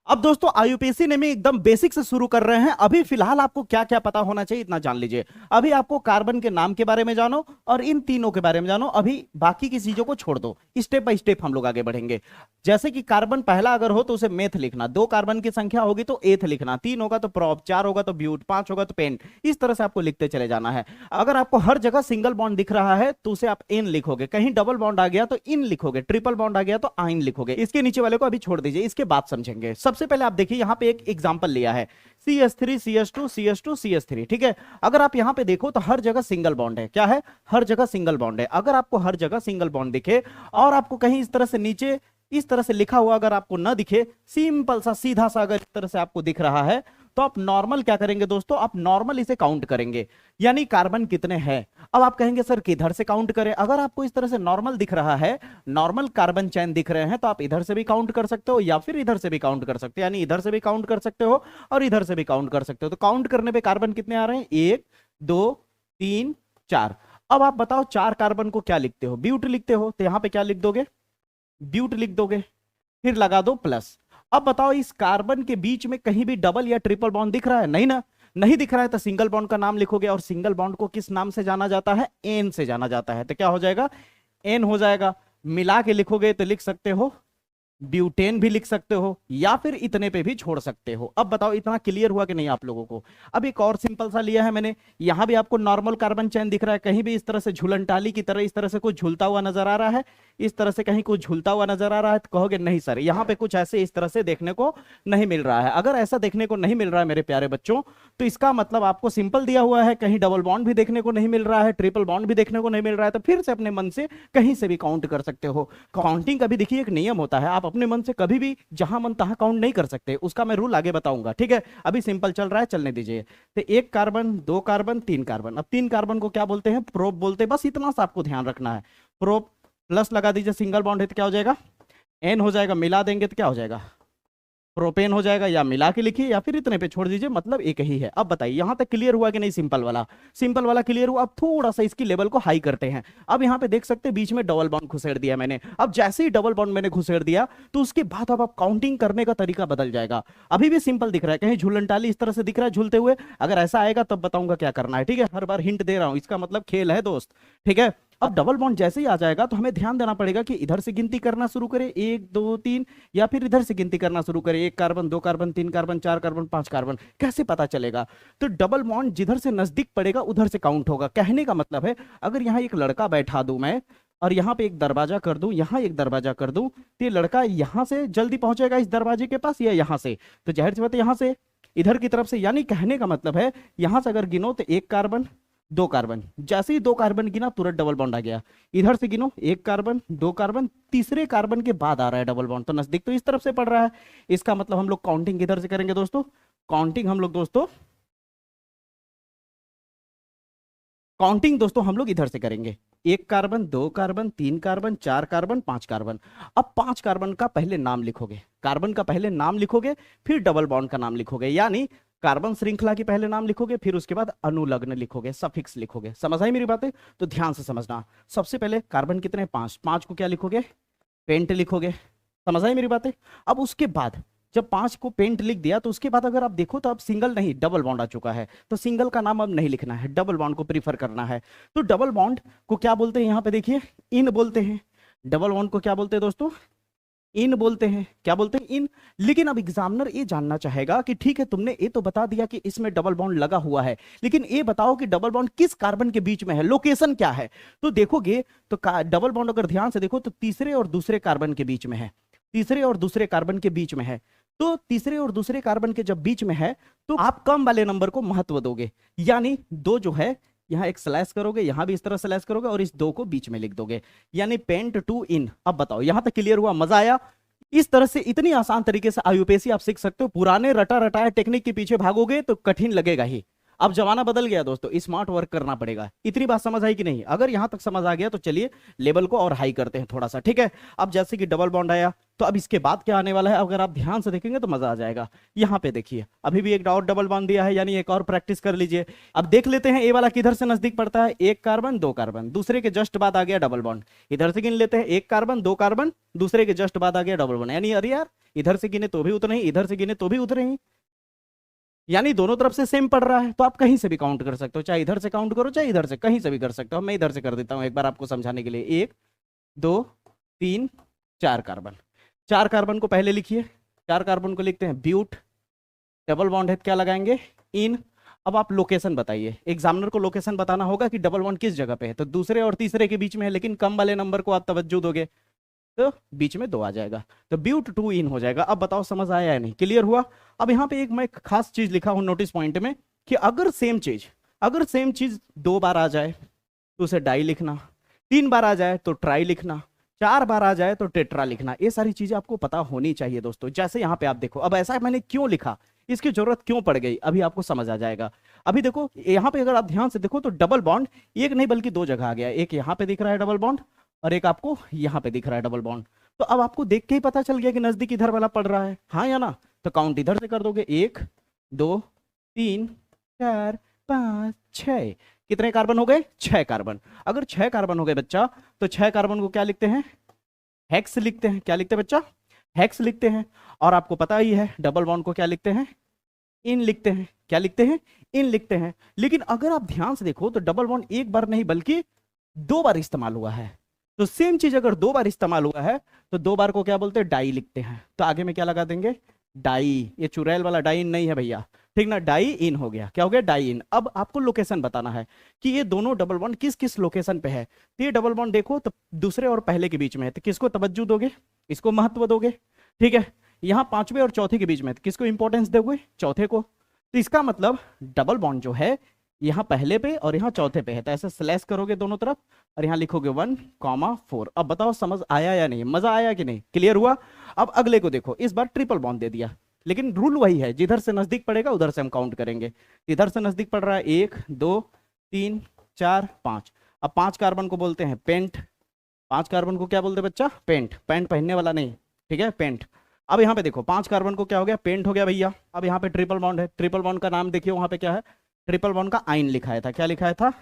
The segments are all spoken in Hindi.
अब दोस्तों आईयूपीएसी ने में एकदम बेसिक से शुरू कर रहे हैं। अभी फिलहाल आपको क्या क्या पता होना चाहिए इतना जान लीजिए। अभी आपको कार्बन के नाम के बारे में जानो और इन तीनों के बारे में जानो। अभी बाकी की चीजों को छोड़ दो, स्टेप बाय स्टेप हम लोग आगे बढ़ेंगे। जैसे कि कार्बन पहला अगर हो तो उसे मेथ लिखना, दो कार्बन की संख्या होगी तो एथ लिखना, तीन होगा तो प्रोप, चार होगा तो ब्यूट, पांच होगा तो पेंट। इस तरह से आपको लिखते चले जाना है। अगर आपको हर जगह सिंगल बॉन्ड दिख रहा है तो उसे आप एन लिखोगे, कहीं डबल बॉन्ड आ गया तो इन लिखोगे, ट्रिपल बॉन्ड आ गया तो आइन लिखोगे। इसके नीचे वाले को अभी छोड़ दीजिए, इसके बाद समझेंगे। सबसे पहले आप देखिए यहाँ पे एक एग्जांपल लिया है CH3 CH2 CH2 CH3, ठीक है। अगर आप यहाँ पे देखो तो हर जगह सिंगल बॉन्ड है। क्या है? हर जगह सिंगल बॉन्ड है। अगर आपको हर जगह सिंगल बॉन्ड दिखे और आपको कहीं इस तरह से नीचे इस तरह से लिखा हुआ अगर आपको ना दिखे, सिंपल सा सीधा सा अगर इस तरह से आपको दिख रहा है, तो आप नॉर्मल क्या करेंगे दोस्तों, आप नॉर्मल इसे काउंट करेंगे, यानी कार्बन कितने हैं। अब आप कहेंगे सर किधर से काउंट करें? अगर आपको इस तरह से नॉर्मल दिख रहा है, नॉर्मल कार्बन चैन दिख रहे हैं, तो आप इधर से भी काउंट कर सकते हो या फिर इधर से भी काउंट कर सकते हो, यानी इधर से भी काउंट कर सकते हो और इधर से भी काउंट कर सकते हो। तो काउंट करने पे कार्बन कितने आ रहे हैं? 1 2 3 4। अब आप बताओ चार कार्बन को क्या लिखते हो? ब्यूट लिखते हो, तो यहां पे क्या लिख दोगे? ब्यूट लिख दोगे, फिर लगा दो प्लस। अब बताओ इस कार्बन के बीच में कहीं भी डबल या ट्रिपल बॉन्ड दिख रहा है? नहीं ना, नहीं दिख रहा है तो सिंगल बॉन्ड का नाम लिखोगे, और सिंगल बॉन्ड को किस नाम से जाना जाता है? एन से जाना जाता है। तो क्या हो जाएगा? एन हो जाएगा। मिला के लिखोगे तो लिख सकते हो ब्यूटेन भी लिख सकते हो, या फिर इतने पे भी छोड़ सकते हो। अब बताओ इतना क्लियर हुआ कि नहीं आप लोगों को? अब एक और सिंपल सा लिया है मैंने, यहां भी आपको नॉर्मल कार्बन चैन दिख रहा है, कहीं भी इस तरह से झूलनटाली की तरह इस तरह से कुछ झूलता हुआ नजर आ रहा है, इस तरह से कहीं कुछ झूलता हुआ नजर आ रहा है, तो कहोगे नहीं सर यहाँ पे कुछ ऐसे इस तरह से देखने को नहीं मिल रहा है। अगर ऐसा देखने को नहीं मिल रहा है मेरे प्यारे बच्चों, तो इसका मतलब आपको सिंपल दिया हुआ है, कहीं डबल बॉन्ड भी देखने को नहीं मिल रहा है, ट्रिपल बॉन्ड भी देखने को नहीं मिल रहा है, तो फिर से अपने मन से कहीं से भी काउंट कर सकते हो। काउंटिंग का भी देखिए एक नियम होता है, आप अपने मन से कभी भी जहां मन तहां काउंट नहीं कर सकते, उसका मैं रूल आगे बताऊंगा, ठीक है। अभी सिंपल चल रहा है, चलने दीजिए। तो एक कार्बन, दो कार्बन, तीन कार्बन। अब तीन कार्बन को क्या बोलते हैं? प्रोप बोलते हैं। बस इतना सा आपको ध्यान रखना है। प्रोप प्लस लगा दीजिए, सिंगल बॉन्ड है तो क्या हो जाएगा? एन हो जाएगा। मिला देंगे तो क्या हो जाएगा? प्रोपेन हो जाएगा। या मिला के लिखिए या फिर इतने पे छोड़ दीजिए, मतलब एक ही है। अब बताइए यहां तक क्लियर हुआ कि नहीं? सिंपल वाला, सिंपल वाला क्लियर हुआ। अब थोड़ा सा इसकी लेवल को हाई करते हैं। अब यहां पे देख सकते हैं बीच में डबल बॉन्ड घुसेड़ दिया मैंने। अब जैसे ही डबल बॉन्ड मैंने घुसेड़ दिया तो उसके बाद अब आप काउंटिंग करने का तरीका बदल जाएगा। अभी भी सिंपल दिख रहा है, कहीं झूलनटाली इस तरह से दिख रहा है झूलते हुए, अगर ऐसा आएगा तब बताऊंगा क्या करना है, ठीक है। हर बार हिंट दे रहा हूं, इसका मतलब खेल है दोस्त, ठीक है। अब डबल बॉन्ड जैसे ही आ जाएगा तो हमें ध्यान देना पड़ेगा कि इधर से गिनती करना शुरू करें, एक दो तीन, या फिर इधर से गिनती करना शुरू करें, एक कार्बन, दो कार्बन, तीन कार्बन, चार कार्बन, पांच कार्बन। कैसे पता चलेगा? तो डबल बॉन्ड जिधर से नजदीक पड़ेगा उधर से काउंट होगा। कहने का मतलब है, अगर यहाँ एक लड़का बैठा दूं मैं और यहाँ पे एक दरवाजा कर दूं, यहाँ एक दरवाजा कर दूं, तो ये लड़का यहाँ से जल्दी पहुंचेगा इस दरवाजे के पास या यहाँ से? तो जाहिर सी बात है यहाँ से, इधर की तरफ से। यानी कहने का मतलब है यहां से अगर गिनो तो एक कार्बन, दो कार्बन, जैसे ही दो कार्बन गिना तुरंत डबल बॉन्ड आ गया। इधर से गिनो, एक कार्बन, दो कार्बन, तीसरे कार्बन के बाद आ रहा है डबल बॉन्ड, तो नजदीक तो इस तरफ से पड़ रहा है। इसका मतलब हम लोग काउंटिंग किधर से करेंगे दोस्तों? काउंटिंग हम लोग दोस्तों, काउंटिंग दोस्तों हम लोग इधर से करेंगे। एक कार्बन, दो कार्बन, तीन कार्बन, चार कार्बन, पांच कार्बन। अब पांच कार्बन का पहले नाम लिखोगे, कार्बन का पहले नाम लिखोगे, फिर डबल बॉन्ड का नाम लिखोगे। यानी कार्बन श्रृंखला की पहले नाम लिखोगे, फिर उसके बाद अनुलग्न लिखोगे, सफिक्स लिखोगे। समझ आई मेरी बातें? तो ध्यान से समझना। सबसे पहले कार्बन कितने? पांच। पांच को क्या लिखोगे? पेंट लिखोगे। समझ आई मेरी बातें? अब उसके बाद जब पांच को पेंट लिख दिया तो उसके बाद अगर आप देखो तो अब सिंगल नहीं डबल बॉन्ड आ चुका है, तो सिंगल का नाम अब नहीं लिखना है, डबल बॉन्ड को प्रीफर करना है। तो डबल बॉन्ड को क्या बोलते हैं? यहां पे देखिए इन बोलते हैं। डबल बॉन्ड को क्या बोलते हैं दोस्तों? इन बोलते हैं। क्या बोलते हैं? इन। लेकिन अब एग्जामिनर ये जानना चाहेगा कि ठीक है तुमने ये तो बता दिया कि इसमें डबल बॉन्ड लगा हुआ है, लेकिन ये बताओ कि डबल बॉन्ड किस कार्बन के बीच में है, लोकेशन क्या है? तो देखोगे तो डबल बॉन्ड अगर ध्यान से देखो तो तीसरे और दूसरे कार्बन के बीच में है, तीसरे और दूसरे कार्बन के बीच में है। तो तीसरे और दूसरे कार्बन के जब बीच में है तो आप कम वाले नंबर को महत्व दोगे, यानी दो जो है यहाँ एक स्लैश करोगे, यहां भी इस तरह स्लैश करोगे और इस दो को बीच में लिख दोगे, यानी पेंट टू इन। अब बताओ यहां तक क्लियर हुआ? मजा आया? इस तरह से इतनी आसान तरीके से आईयूपीएसी आप सीख सकते हो। पुराने रटा रटाए टेक्निक के पीछे भागोगे तो कठिन लगेगा ही। अब जमाना बदल गया दोस्तों, स्मार्ट वर्क करना पड़ेगा। इतनी बात समझ आई कि नहीं? अगर यहां तक समझ आ गया तो चलिए लेवल को और हाई करते हैं थोड़ा सा, ठीक है। अब जैसे कि डबल बॉन्ड आया, तो अब इसके बाद क्या आने वाला है, अगर आप ध्यान से देखेंगे तो मजा आ जाएगा। यहाँ पे देखिए अभी भी एक और डबल बॉन्ड दिया है, यानी एक और प्रैक्टिस कर लीजिए। अब देख लेते हैं ए वाला किधर से नजदीक पड़ता है। एक कार्बन दो कार्बन, दूसरे के जस्ट बाद आ गया डबल बॉन्ड। इधर से गिन लेते हैं, एक कार्बन दो कार्बन, दूसरे के जस्ट बाद आ गया डबल बॉन्ड। यानी अरे यार, इधर से गिने तो भी उतने ही, इधर से गिने तो भी उतने ही, यानी दोनों तरफ से सेम पड़ रहा है। तो आप कहीं से भी काउंट कर सकते हो, चाहे इधर से काउंट करो चाहे इधर से, कहीं से भी कर सकते हो। मैं इधर से कर देता हूं एक बार आपको समझाने के लिए। एक दो तीन चार कार्बन, चार कार्बन को पहले लिखिए। चार कार्बन को लिखते हैं ब्यूट, डबल बॉन्ड है क्या लगाएंगे, इन। अब आप लोकेशन बताइए, एग्जामिनर को लोकेशन बताना होगा कि डबल बॉन्ड किस जगह पे है। तो दूसरे और तीसरे के बीच में है, लेकिन कम वाले नंबर को आप तवज्जो दोगे तो बीच में दो आ जाएगा, तो ब्यूट टू इन हो जाएगा। अब बताओ समझ आया या नहीं, क्लियर हुआ? अब यहाँ पे एक मैं खास चीज लिखा हूं नोटिस पॉइंट में, कि अगर सेम चीज दो बार आ जाए तो उसे डाई लिखना, तीन बार आ जाए तो ट्राई लिखना, चार बार आ जाए तो टेट्रा लिखना। ये सारी चीजें आपको पता होनी चाहिए दोस्तों। जैसे यहाँ पे आप देखो, अब ऐसा मैंने क्यों लिखा, इसकी जरूरत क्यों पड़ गई, अभी आपको समझ आ जाएगा। अभी देखो यहाँ पे अगर आप ध्यान से देखो तो डबल बॉन्ड एक नहीं बल्कि दो जगह आ गया। एक यहाँ पे दिख रहा है डबल बॉन्ड, और एक आपको यहाँ पे दिख रहा है डबल बॉन्ड। तो अब आपको देख के ही पता चल गया कि नजदीक इधर वाला पड़ रहा है, हाँ या ना? तो काउंट इधर से कर दोगे, एक दो तीन चार पाँच छः। कितने कार्बन हो गए? छह कार्बन। अगर छह कार्बन हो गए बच्चा, तो छह कार्बन को क्या लिखते हैं, हेक्स लिखते हैं। क्या लिखते हैं बच्चा? हेक्स लिखते हैं। और आपको पता ही है डबल बॉन्ड को क्या लिखते हैं, इन लिखते हैं। क्या लिखते हैं? इन लिखते हैं। लेकिन अगर आप ध्यान से देखो तो डबल बॉन्ड एक बार नहीं बल्कि दो बार इस्तेमाल हुआ है। तो सेम चीज अगर दो बार इस्तेमाल हुआ है तो दो बार को क्या बोलते हैं, डाई लिखते हैं। तो आगे में क्या लगा देंगे, डाई। ये चुड़ैल वाला डाई इन नहीं है भैया, ठीक ना? डाई इन हो गया। क्या हो गया? डाई इन। अब आपको लोकेशन बताना है कि ये दोनों डबल बॉन्ड किस किस लोकेशन पे है। तो ये डबल बॉन्ड देखो तो दूसरे और पहले के बीच में है, तो किसको तवज्जो दोगे, इसको महत्व दोगे, ठीक है। यहाँ पांचवे और चौथे के बीच में है, तो किसको इंपॉर्टेंस दोगे, चौथे को। तो इसका मतलब डबल बॉन्ड जो है यहाँ पहले पे और यहाँ चौथे पे है, तो ऐसे स्लैश करोगे दोनों तरफ और यहाँ लिखोगे 1,4। अब बताओ समझ आया या नहीं, मजा आया कि नहीं, क्लियर हुआ? अब अगले को देखो, इस बार ट्रिपल बॉन्ड दे दिया, लेकिन रूल वही है, जिधर से नजदीक पड़ेगा उधर से हम काउंट करेंगे। इधर से नजदीक पड़ रहा है, एक दो तीन चार पाँच। अब पांच कार्बन को बोलते हैं पेंट। पांच कार्बन को क्या बोलते हैं बच्चा? पेंट। पेंट पहनने वाला नहीं, ठीक है, पेंट। अब यहाँ पे देखो पांच कार्बन को क्या हो गया, पेंट हो गया भैया। अब यहाँ पे ट्रिपल बॉन्ड है, ट्रिपल बॉन्ड का नाम देखिए वहां पे क्या है, ट्रिपल बॉन्ड का आइन लिखाया था। क्या लिखाया था?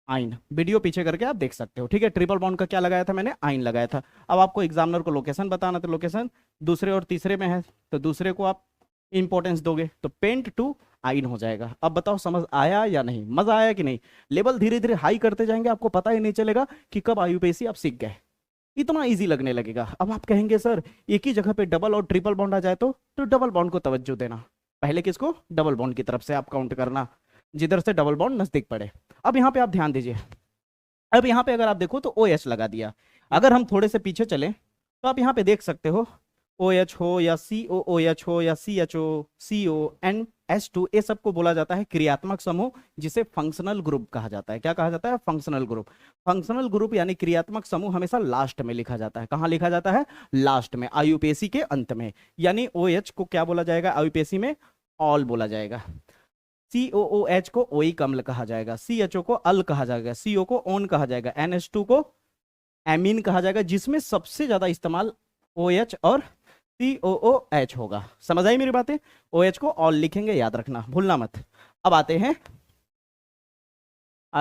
आइन। वीडियो पीछे करके आप देख सकते हो, ठीक है। ट्रिपल बॉन्ड का क्या लगाया था मैंने? आइन लगाया था। अब आपको एग्जामिनर को लोकेशन बताना, तो लोकेशन दूसरे और तीसरे में है, तो दूसरे को आप इंपॉर्टेंस दोगे, तो पेंट टू आइन हो जाएगा। अब बताओ समझ आया या नहीं, मजा आया कि नहीं? लेवल धीरे धीरे हाई करते जाएंगे, आपको पता ही नहीं चलेगा कि कब आईयूपीएसी आप सीख गए, इतना इजी लगने लगेगा। अब आप कहेंगे सर एक ही जगह पे डबल और ट्रिपल बॉन्ड आ जाए तो डबल बॉन्ड को तवज्जो देना, पहले किसको? डबल बॉन्ड की तरफ से आप काउंट करना, जिधर से डबल बॉन्ड नजदीक पड़े। अब यहाँ पे आप ध्यान दीजिए, अब यहाँ पे अगर आप देखो तो ओ एच लगा दिया। अगर हम थोड़े से पीछे चले तो आप यहाँ पे देख सकते हो ओ एच हो या सी ओ एच हो या C H O C O N S two, ये सबको बोला जाता है क्रियात्मक समूह, जिसे फंक्शनल ग्रुप कहा जाता है। क्या कहा जाता है? Functional group. फंक्शनल ग्रुप यानी क्रियात्मक समूह हमेशा लास्ट में लिखा जाता है। कहाँ लिखा जाता है? लास्ट में, आईयूपीएसी के अंत में। यानी ओ एच को क्या बोला जाएगा आईयूपीएसी में? ऑल बोला जाएगा। COOH को ओई कम्ल कहा जाएगा, CHO को अल कहा जाएगा, CO को ओन कहा जाएगा, NH2 को एमीन कहा जाएगा, जिसमें सबसे ज्यादा इस्तेमाल OH और COOH होगा। समझ आई मेरी बातें? OH को ऑल लिखेंगे, याद रखना, भूलना मत। अब आ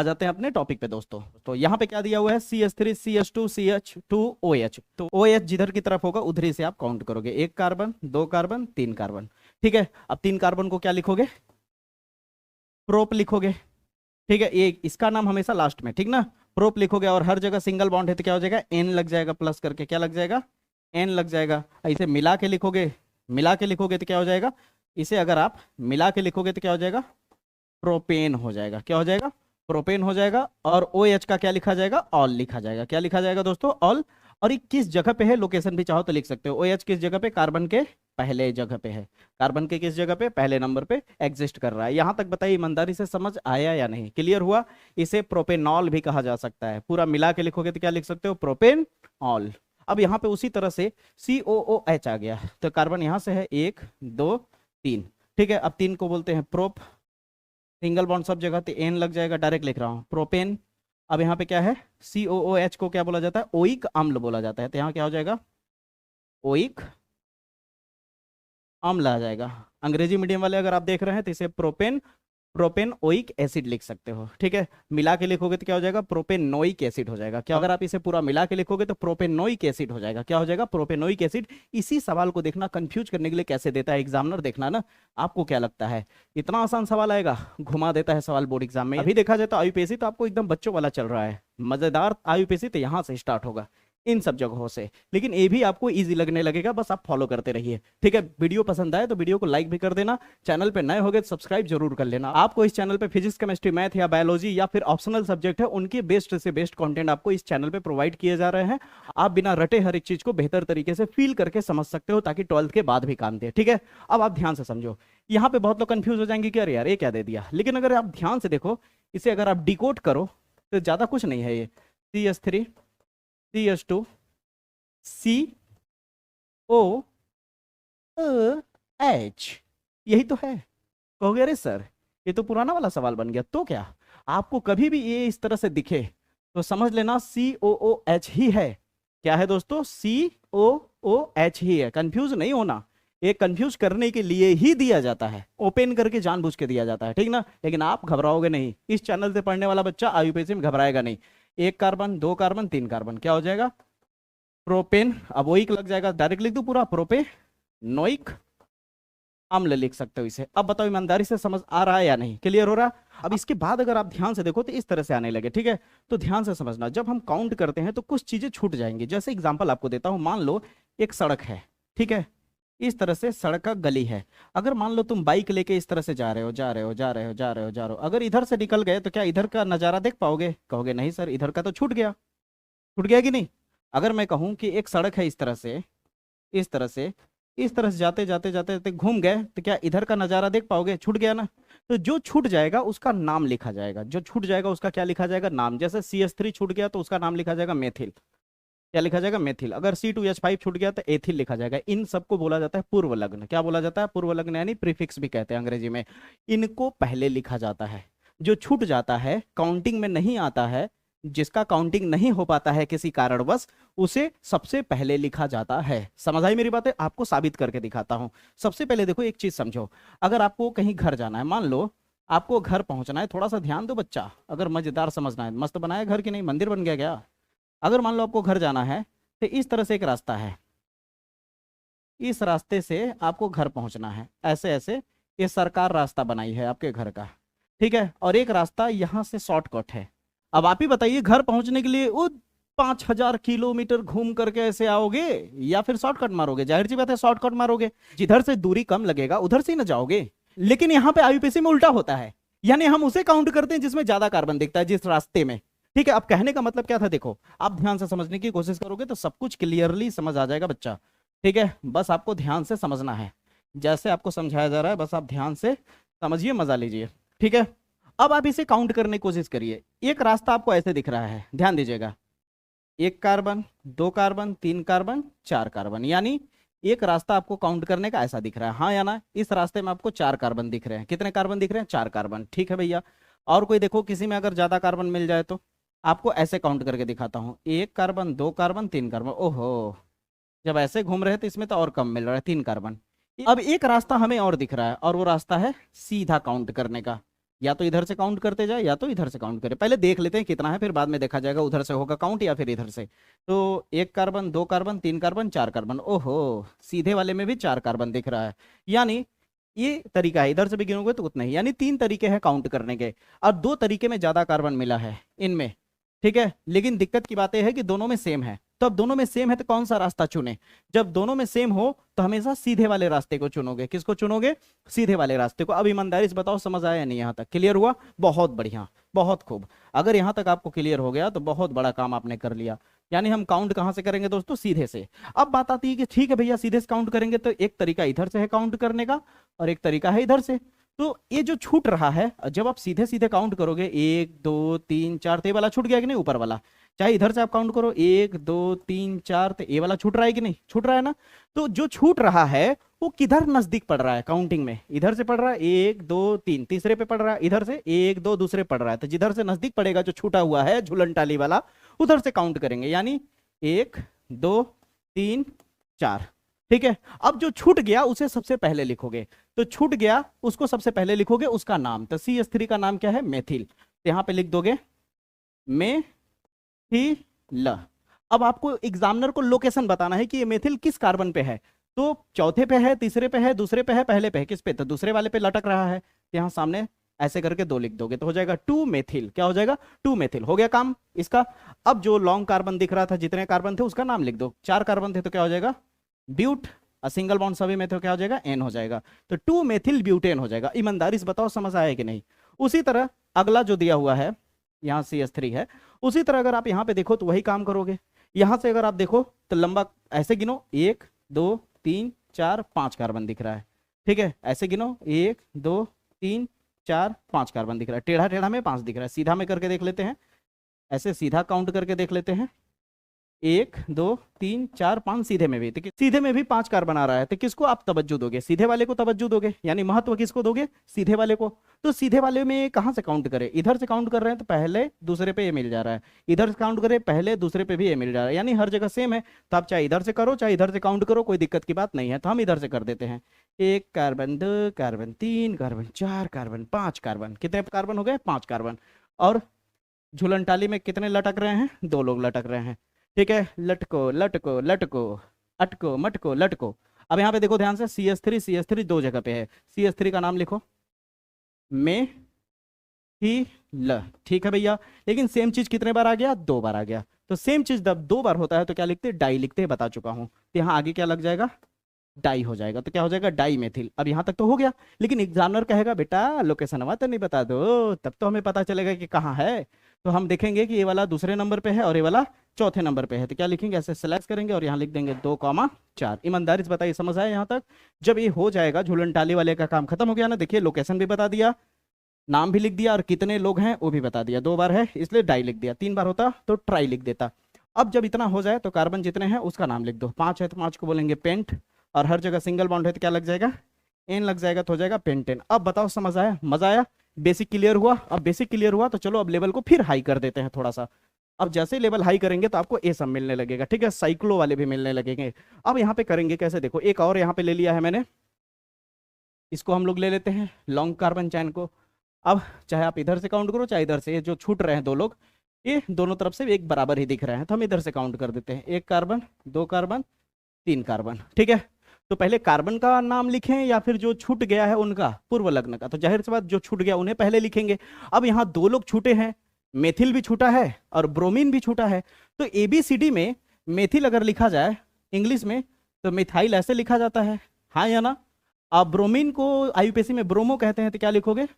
जाते हैं अपने टॉपिक पे दोस्तों। तो यहाँ पे क्या दिया हुआ है? CH3 CH2 CH2 OH। तो OH जिधर की तरफ होगा उधर ही से आप काउंट करोगे, एक कार्बन दो कार्बन तीन कार्बन, ठीक है। अब तीन कार्बन को क्या लिखोगे? प्रोप लिखोगे, ठीक है। ये इसका नाम हमेशा लास्ट में, ठीक ना? प्रोप लिखोगे, और हर जगह सिंगल बॉन्ड है तो क्या हो जाएगा? एन लग जाएगा, प्लस करके क्या लग जाएगा? एन लग जाएगा। इसे मिला के लिखोगे, तो क्या हो जाएगा? इसे अगर आप मिला के लिखोगे तो क्या हो जाएगा? प्रोपेन हो जाएगा। क्या हो जाएगा? प्रोपेन हो जाएगा। और OH का क्या लिखा जाएगा? ऑल लिखा जाएगा। क्या लिखा जाएगा दोस्तों? ऑल। और ये किस जगह पे है, लोकेशन भी चाहो तो लिख सकते हो। OH किस जगह पे? कार्बन के पहले जगह पे है। कार्बन के किस जगह पे? पहले नंबर पे एग्जिस्ट कर रहा है। यहां तक बताइए ईमानदारी से समझ आया या नहीं, क्लियर हुआ? इसे प्रोपेनॉल भी कहा जा सकता है। पूरा मिला के लिखोगे तो क्या लिख सकते हो? Propane all. अब यहाँ पे उसी तरह से COOH आ गया, तो कार्बन यहां से है, एक दो तीन, ठीक है। अब तीन को बोलते हैं प्रोप, सिंगल बॉन्ड सब जगह तो एन लग जाएगा, डायरेक्ट लिख रहा हूँ प्रोपेन। अब यहाँ पे क्या है, COOH को क्या बोला जाता है, ओइक अम्ल बोला जाता है, तो यहाँ क्या हो जाएगा, ओइक अम्ल आ जाएगा। अंग्रेजी मीडियम वाले अगर आप देख रहे हैं तो इसे प्रोपेन प्रोपेन ओइक एसिड लिख सकते हो, ठीक है। मिला के लिखोगे तो क्या हो जाएगा, प्रोपेनोइक एसिड हो जाएगा। क्या अगर आप इसे पूरा मिला के लिखोगे तो प्रोपेनोइक एसिड हो जाएगा। क्या हो जाएगा, प्रोपेनोइक एसिड। इसी सवाल को देखना, कंफ्यूज करने के लिए कैसे देता है एग्जामिनर, देखना ना। आपको क्या लगता है इतना आसान सवाल आएगा, घुमा देता है सवाल बोर्ड एग्जाम में। अभी देखा जाए तो आईयूपीएससी तो आपको एकदम बच्चों वाला चल रहा है, मजेदार आईयूपीएससी तो यहाँ से स्टार्ट होगा इन सब जगहों से, लेकिन ये भी आपको इजी लगने लगेगा, बस आप फॉलो करते रहिए, ठीक है। वीडियो पसंद आए तो वीडियो को लाइक भी कर देना, चैनल पे नए होगे तो सब्सक्राइब जरूर कर लेना। आपको इस चैनल पे फिजिक्स, केमिस्ट्री, मैथ या बायोलॉजी या फिर ऑप्शनल सब्जेक्ट है उनके बेस्ट से बेस्ट कंटेंट आपको इस चैनल पे प्रोवाइड किए जा रहे हैं। आप बिना रटे हर एक चीज को बेहतर तरीके से फील करके समझ सकते हो, ताकि 12th के बाद भी काम दे, ठीक है। अब आप ध्यान से समझो, यहाँ पे बहुत लोग कंफ्यूज हो जाएंगे कि अरे यार ये क्या दे दिया, लेकिन अगर आप ध्यान से देखो, इसे अगर आप डिकोड करो तो ज्यादा कुछ नहीं है। ये CH3 CH2 COOH, यही तो है। कहोगे अरे सर ये तो पुराना वाला सवाल बन गया, तो क्या आपको कभी भी ये इस तरह से दिखे तो समझ लेना COOH ही है। क्या है दोस्तों, COOH ही है। कंफ्यूज नहीं होना, ये कंफ्यूज करने के लिए ही दिया जाता है, ओपन करके जानबूझ के दिया जाता है, ठीक ना। लेकिन आप घबराओगे नहीं, इस चैनल से पढ़ने वाला बच्चा आईयूपीएससी में घबराएगा नहीं। 1 कार्बन 2 कार्बन 3 कार्बन क्या हो जाएगा, प्रोपेन। अब ओइक लग जाएगा, डायरेक्ट लिख दो पूरा, प्रोपेनोइक अम्ल लिख सकते हो इसे। अब बताओ ईमानदारी से समझ आ रहा है या नहीं, क्लियर हो रहा। अब इसके बाद अगर आप ध्यान से देखो तो इस तरह से आने लगे, ठीक है। तो ध्यान से समझना, जब हम काउंट करते हैं तो कुछ चीजें छूट जाएंगी। जैसे एग्जांपल आपको देता हूं, मान लो एक सड़क है, ठीक है, इस तरह से सड़क का गली है। अगर मान लो तुम बाइक लेके इस तरह से जा रहे हो जा रहे हो जा रहे हो जा रहे हो जा रहे हो, अगर इधर से निकल गए तो क्या इधर का नजारा देख पाओगे, कहोगे नहीं सर इधर का तो छूट गया, छूट गया कि नहीं। अगर मैं कहूं कि एक सड़क है इस तरह से, इस तरह से, इस तरह से जाते जाते जाते जाते घूम गए तो क्या इधर का नजारा देख पाओगे, छूट गया ना। तो जो छूट जाएगा उसका नाम लिखा जाएगा, जो छूट जाएगा उसका क्या लिखा जाएगा, नाम। जैसे CH3 छूट गया तो उसका नाम लिखा जाएगा मेथिल, क्या लिखा जाएगा, मेथिल। अगर C2H5 छूट गया तो एथिल लिखा जाएगा। इन सबको बोला जाता है पूर्व लग्न। क्या बोला जाता है, पूर्व लग्न, यानी प्रीफिक्स भी कहते हैं अंग्रेजी में। इनको पहले लिखा जाता है। जो छूट जाता है, काउंटिंग में नहीं आता है, जिसका काउंटिंग नहीं हो पाता है किसी कारणवश, उसे सबसे पहले लिखा जाता है। समझ आई मेरी बातें, आपको साबित करके दिखाता हूं। सबसे पहले देखो एक चीज समझो, अगर आपको कहीं घर जाना है, मान लो आपको घर पहुंचना है, थोड़ा सा ध्यान दो बच्चा, अगर मजेदार समझना है। मस्त बनाया घर की नहीं, मंदिर बन गया क्या। अगर मान लो आपको घर जाना है तो इस तरह से एक रास्ता है, इस रास्ते से आपको घर पहुंचना है, ऐसे ऐसे ये सरकार रास्ता बनाई है आपके घर का, ठीक है। और एक रास्ता यहाँ से शॉर्टकट है। अब आप ही बताइए, घर पहुंचने के लिए वो 5000 किलोमीटर घूम करके ऐसे आओगे या फिर शॉर्टकट मारोगे। जाहिर सी बात है शॉर्टकट मारोगे, जिधर से दूरी कम लगेगा उधर से ही ना जाओगे। लेकिन यहाँ पे आईयूपीएससी में उल्टा होता है, यानी हम उसे काउंट करते हैं जिसमें ज्यादा कार्बन दिखता है, जिस रास्ते में, ठीक है। अब कहने का मतलब क्या था, देखो आप ध्यान से समझने की कोशिश करोगे तो सब कुछ क्लियरली समझ आ जाएगा बच्चा, ठीक है। बस आपको ध्यान से समझना है, जैसे आपको समझाया जा रहा है बस आप ध्यान से समझिए, मजा लीजिए, ठीक है। अब आप इसे काउंट करने की कोशिश करिए। एक रास्ता आपको ऐसे दिख रहा है, ध्यान दीजिएगा, 1 कार्बन 2 कार्बन 3 कार्बन 4 कार्बन, यानी एक रास्ता आपको काउंट करने का ऐसा दिख रहा है, हाँ या ना। इस रास्ते में आपको 4 कार्बन दिख रहे हैं। कितने कार्बन दिख रहे हैं, 4 कार्बन, ठीक है भैया। और कोई देखो, किसी में अगर ज्यादा कार्बन मिल जाए तो आपको ऐसे काउंट करके दिखाता हूँ, 1 कार्बन 2 कार्बन 3 कार्बन। ओहो, जब ऐसे घूम रहे थे इसमें तो और कम मिल रहा है, 3 कार्बन। अब एक रास्ता हमें और दिख रहा है, और वो रास्ता है सीधा काउंट करने का। या तो इधर से काउंट करते जाए या तो इधर से काउंट करें। पहले देख लेते हैं कितना है, फिर बाद में देखा जाएगा उधर से होगा काउंट या फिर इधर से। तो 1 कार्बन 2 कार्बन 3 कार्बन 4 कार्बन। ओहो, सीधे वाले में भी 4 कार्बन दिख रहा है, यानी ये तरीका है। इधर से भी गिनोगे तो उतना ही, यानी 3 तरीके हैं काउंट करने के, और 2 तरीके में ज्यादा कार्बन मिला है इनमें, ठीक है। लेकिन दिक्कत की बात यह है कि दोनों में सेम है। तो अब दोनों में सेम है तो कौन सा रास्ता चुने। जब दोनों में सेम हो तो हमेशा सीधे वाले रास्ते को चुनोगे। किसको चुनोगे, सीधे वाले रास्ते को। अब ईमानदारी से बताओ समझ आया या नहीं, यहां तक क्लियर हुआ, बहुत बढ़िया, बहुत खूब। अगर यहां तक आपको क्लियर हो गया तो बहुत बड़ा काम आपने कर लिया। यानी हम काउंट कहां से करेंगे दोस्तों, सीधे से। अब बात आती है कि ठीक है भैया सीधे से काउंट करेंगे, तो एक तरीका इधर से है काउंट करने का और एक तरीका है इधर से। तो ये जो छूट रहा है, जब आप सीधे सीधे काउंट करोगे 1 2 3 4, तो ये वाला छूट गया कि नहीं, ऊपर वाला। चाहे इधर से आप काउंट करो 1 2 3 4, तो ये वाला छूट रहा है कि नहीं, छूट रहा है ना। तो जो छूट रहा है वो किधर नजदीक पड़ रहा है काउंटिंग में, इधर से पड़ रहा है 1 2 3, तीसरे पे पड़ रहा है, इधर से 1 2 दूसरे पड़ रहा है, तो जिधर से नजदीक पड़ेगा जो छूटा हुआ है झूलन टाली वाला उधर से काउंट करेंगे, यानी 1 2 3 4। ठीक है, अब जो छूट गया उसे सबसे पहले लिखोगे, तो छूट गया उसको सबसे पहले लिखोगे उसका नाम, तो CH3 का नाम क्या है, मेथिल, तो यहां पे लिख दोगे मेथिल। अब आपको एग्जामिनर को लोकेशन बताना है कि ये मेथिल किस कार्बन पे है, तो चौथे पे है, तीसरे पे है, दूसरे पे है, पहले पे है, किस पे, तो दूसरे वाले पे लटक रहा है, तो यहां सामने ऐसे करके 2 लिख दोगे तो हो जाएगा 2 मेथिल। क्या हो जाएगा, 2 मेथिल, हो गया काम इसका। अब जो लॉन्ग कार्बन दिख रहा था, जितने कार्बन थे उसका नाम लिख दो, 4 कार्बन थे तो क्या हो जाएगा ब्यूट, सिंगल बॉन्ड सभी में तो क्या हो जाएगा एन हो जाएगा, तो 2 मेथिल ब्यूटेन हो जाएगा। ईमानदारी से बताओ समझ आया कि नहीं। उसी तरह अगला जो दिया हुआ है यहाँ CH3 है, उसी तरह अगर आप यहाँ पे देखो तो वही काम करोगे। यहां से अगर आप देखो तो लंबा ऐसे गिनो 1 2 3 4 5 कार्बन दिख रहा है, ठीक है, ऐसे गिनो 1 2 3 4 5 कार्बन दिख रहा है, टेढ़ा टेढ़ा में 5 दिख रहा है, सीधा में करके देख लेते हैं, ऐसे सीधा काउंट करके देख लेते हैं, 1 2 3 4 5, सीधे में भी, तो सीधे में भी 5 कार्बन आ रहा है, तो किसको आप तवज्जो दोगे, सीधे वाले को तवज्जो दोगे, यानी महत्व किसको दोगे, सीधे वाले को। तो सीधे वाले में कहां से काउंट करें, इधर से काउंट कर रहे हैं तो पहले दूसरे पे ये मिल जा रहा है, इधर से काउंट करें पहले दूसरे पे भी ये मिल जा रहा है, यानी हर जगह सेम है, तो आप चाहे इधर से करो चाहे इधर से काउंट करो, कोई दिक्कत की बात नहीं है। तो हम इधर से कर देते हैं, 1 carbon 2 carbon 3 carbon 4 carbon 5 carbon, कितने कार्बन हो गए 5 कार्बन। और झूलन टाली में कितने लटक रहे हैं, 2 लोग लटक रहे हैं, ठीक है, लटको लटको लटको अटको मटको लटको। अब यहाँ पे देखो ध्यान से, CH3 2 जगह पे है, CH3 का नाम लिखो में ही ल, ठीक है भैया, लेकिन सेम चीज कितने बार आ गया, 2 बार आ गया, तो सेम चीज जब 2 बार होता है तो क्या लिखते हैं, डाई लिखते हैं, बता चुका हूं, तो यहाँ आगे क्या लग जाएगा, डाई हो जाएगा, तो क्या हो जाएगा डाई मेथिल। अब यहाँ तक तो हो गया, लेकिन एग्जामिनर कहेगा बेटा लोकेशन तो नहीं बता दो, तब तो हमें पता चलेगा कि कहाँ है, तो हम देखेंगे कि ये वाला दूसरे नंबर पे है और ये वाला चौथे नंबर पे है, तो क्या लिखेंगे, ऐसे सिलेक्ट करेंगे और यहाँ लिख देंगे 2,4। ईमानदारी से बताइए समझ आया यहाँ तक। जब ये हो जाएगा झूलन टाली वाले का काम खत्म हो गया ना, देखिए लोकेशन भी बता दिया, नाम भी लिख दिया, और कितने लोग हैं वो भी बता दिया, 2 बार है इसलिए डाई लिख दिया, 3 बार होता तो ट्राई लिख देता। अब जब इतना हो जाए तो कार्बन जितने हैं उसका नाम लिख दो, 5 है तो 5 को बोलेंगे पेंट, और हर जगह सिंगल बॉन्ड है तो क्या लग जाएगा, एन लग जाएगा, तो हो जाएगा पेंटेन। अब बताओ समझ आया, मजा आया, बेसिक क्लियर हुआ। अब बेसिक क्लियर हुआ तो चलो अब लेवल को फिर हाई कर देते हैं थोड़ा सा। अब जैसे लेवल हाई करेंगे तो आपको ए सब मिलने लगेगा, ठीक है, साइक्लो वाले भी मिलने लगेंगे। अब यहाँ पे करेंगे कैसे, देखो एक और यहाँ पे ले लिया है मैंने, इसको हम लोग ले लेते हैं लॉन्ग कार्बन चैन को। अब चाहे आप इधर से काउंट करो चाहे इधर से, जो छूट रहे हैं 2 लोग, ये दोनों तरफ से एक बराबर ही दिख रहे हैं, तो हम इधर से काउंट कर देते हैं, 1 कार्बन 2 कार्बन 3 कार्बन, ठीक है। तो पहले कार्बन का नाम लिखें या फिर जो छूट गया है उनका पूर्व लग्न का, तो जाहिर सी बात जो छूट गया उन्हें पहले लिखेंगे। अब यहाँ 2 लोग छूटे हैं, मेथिल भी छूटा है और ब्रोमीन भी छूटा है, तो ABCD में मेथिल अगर लिखा जाए इंग्लिश में तो मिथाइल ऐसे लिखा जाता है, हाँ या ना। आप ब्रोमीन को IUPAC में ब्रोमो कहते हैं, तो क्या लिखोगे,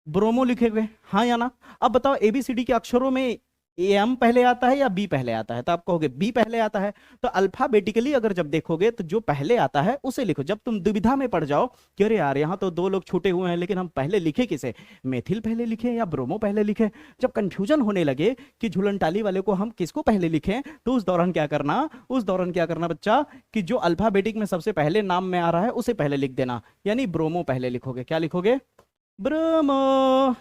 ब्रोमो लिखेंगे, हाँ या ना। अब बताओ ABCD के अक्षरों में AM पहले आता है या B पहले आता है, तो आप कहोगे B पहले आता है। तो अल्फाबेटिकली अगर जब देखोगे तो जो पहले आता है उसे लिखो। जब तुम दुविधा में पड़ जाओ कि अरे यार यहाँ तो 2 लोग छूटे हुए हैं लेकिन हम पहले लिखे किसे, मेथिल पहले लिखे या ब्रोमो पहले लिखे, जब कंफ्यूजन होने लगे कि झूलन टाली वाले को हम किसको पहले लिखें, तो उस दौरान क्या करना बच्चा, कि जो अल्फाबेटिक में सबसे पहले नाम में आ रहा है उसे पहले लिख देना, यानी ब्रोमो पहले लिखोगे। क्या लिखोगे, ब्रोमो।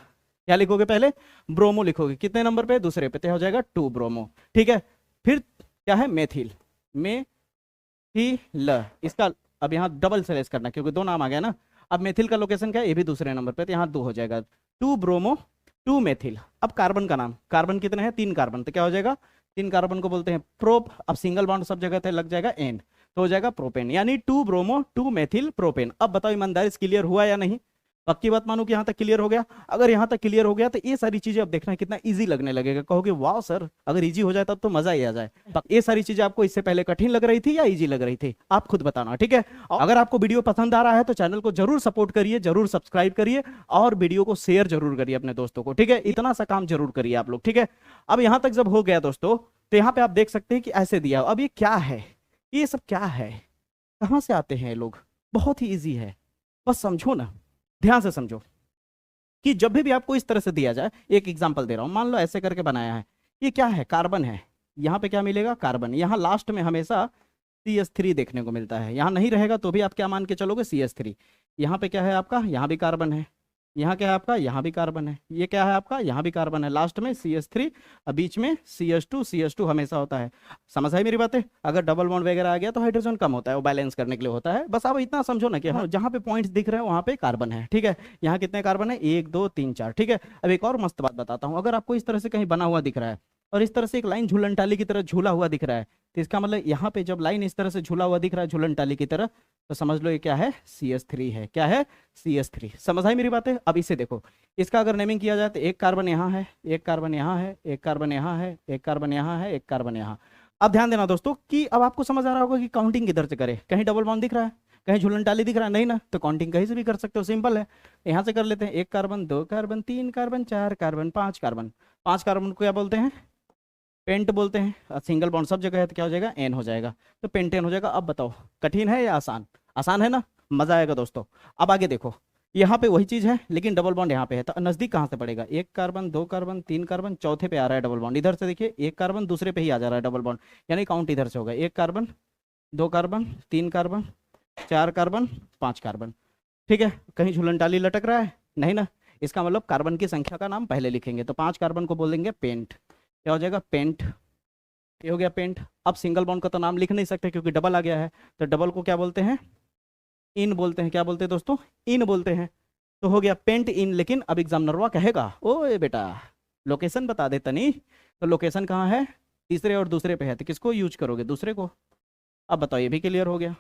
क्या लिखोगे, पहले ब्रोमो लिखोगे, कितने नंबर पे, दूसरे पे, तो हो जाएगा 2 ब्रोमो, ठीक है। फिर क्या है, मेथिल, मेथिल, इसका अब यहाँ डबल सेलेक्ट करना क्योंकि 2 नाम आ गया ना। अब मेथिल का लोकेशन क्या है, ये भी दूसरे नंबर पे, तो यहाँ 2 हो जाएगा, 2 ब्रोमो 2 मेथिल। अब कार्बन का नाम, कार्बन कितने हैं, 3 कार्बन, तो क्या हो जाएगा, 3 कार्बन को बोलते हैं प्रोप। अब सिंगल बॉन्ड सब जगह थे लग जाएगा एन, तो हो जाएगा प्रोपेन, यानी 2 ब्रोमो 2 मेथिल प्रोपेन। अब बताओ ईमानदारी से क्लियर हुआ या नहीं, पक्की बात मानो कि यहाँ तक क्लियर हो गया। अगर यहाँ तक क्लियर हो गया तो ये सारी चीजें अब देखना कितना इजी लगने लगेगा, कहोगे वाह सर अगर इजी हो जाए तब तो मजा ही आ जाए। ये सारी चीजें आपको इससे पहले कठिन लग रही थी या इजी लग रही थी, आप खुद बताना, ठीक है। अगर आपको वीडियो पसंद आ रहा है तो चैनल को जरूर सपोर्ट करिए, जरूर सब्सक्राइब करिए और वीडियो को शेयर जरूर करिए अपने दोस्तों को, ठीक है। इतना सा काम जरूर करिए आप लोग, ठीक है। अब यहाँ तक जब हो गया दोस्तों तो यहाँ पे आप देख सकते हैं कि ऐसे दिया। अब ये क्या है, ये सब क्या है, कहाँ से आते हैं लोग, बहुत ही ईजी है, बस समझो ना, ध्यान से समझो कि जब भी आपको इस तरह से दिया जाए, एक एग्जांपल दे रहा हूं, मान लो ऐसे करके बनाया है, ये क्या है, कार्बन है, यहाँ पे क्या मिलेगा, कार्बन। यहाँ लास्ट में हमेशा CH3 देखने को मिलता है। यहाँ नहीं रहेगा तो भी आप क्या मान के चलोगे, CH3। यहाँ पे क्या है आपका, यहाँ भी कार्बन है, यहाँ क्या है आपका, यहाँ भी कार्बन है, ये क्या है आपका, यहाँ भी कार्बन है, लास्ट में CH3, बीच में CH2 हमेशा होता है। समझ आई मेरी बातें? अगर डबल बॉन्ड वगैरह आ गया तो हाइड्रोजन कम होता है, वो बैलेंस करने के लिए होता है। बस आप इतना समझो ना कि हाँ, जहाँ पे पॉइंट्स दिख रहे हैं वहाँ पे कार्बन है, ठीक है। यहाँ कितने कार्बन है, 1 2 3 4, ठीक है। अब एक और मस्त बात बताता हूँ, अगर आपको इस तरह से कहीं बना हुआ दिख रहा है और इस तरह से एक लाइन झूलन टाली की तरह झूला हुआ दिख रहा है, तो इसका मतलब यहाँ पे जब लाइन इस तरह से झूला हुआ दिख रहा है झूलन टाली की तरह, तो समझ लो ये क्या है, CH3 है। क्या है, CH3। समझ आई मेरी बातें? अब इसे देखो, इसका अगर नेमिंग किया जाए तो एक कार्बन यहाँ है, एक कार्बन यहाँ है, एक कार्बन यहाँ है, एक कार्बन यहाँ है, एक कार्बन यहाँ। अब ध्यान देना दोस्तों कि अब आपको समझ आ रहा होगा कि काउंटिंग किधर से करें। कहीं डबल बॉन्ड दिख रहा है, कहीं झूलन टाली दिख रहा है, नहीं ना, तो काउंटिंग कहीं से भी कर सकते हो, सिंपल है। यहाँ से कर लेते हैं, 1 carbon 2 carbon 3 carbon 4 carbon 5 carbon. 5 carbon को क्या बोलते हैं, पेंट बोलते हैं। सिंगल बॉन्ड सब जगह है तो क्या हो जाएगा, एन हो जाएगा, तो पेंटेन हो जाएगा। अब बताओ कठिन है या आसान? आसान है ना, मजा आएगा दोस्तों। अब आगे देखो, यहाँ पे वही चीज है लेकिन डबल बॉन्ड यहाँ पे है, तो नजदीक कहाँ से पड़ेगा, 1 कार्बन 2 कार्बन 3 कार्बन, चौथे पे आ रहा है डबल बॉन्ड। इधर से देखिए 1 कार्बन दूसरे पे ही आ जा रहा है डबल बॉन्ड, यानी काउंट इधर से होगा, 1 carbon 2 carbon 3 carbon 4 carbon 5 carbon, ठीक है। कहीं झूलन टाली लटक रहा है, नहीं ना, इसका मतलब कार्बन की संख्या का नाम पहले लिखेंगे, तो 5 कार्बन को बोल देंगे पेंट। क्या हो जाएगा, पेंट। ये हो गया पेंट। अब सिंगल बॉन्ड का तो नाम लिख नहीं सकते क्योंकि डबल आ गया है, तो डबल को क्या बोलते हैं, इन बोलते हैं। क्या बोलते हैं दोस्तों, इन बोलते हैं। तो हो गया पेंट इन। लेकिन अब एग्जामिनरवा कहेगा, ओए बेटा लोकेशन बता दे तनी, तो लोकेशन कहाँ है, तीसरे और दूसरे पे है, तो किसको यूज करोगे, दूसरे को। अब बताओ, ये भी क्लियर हो गया,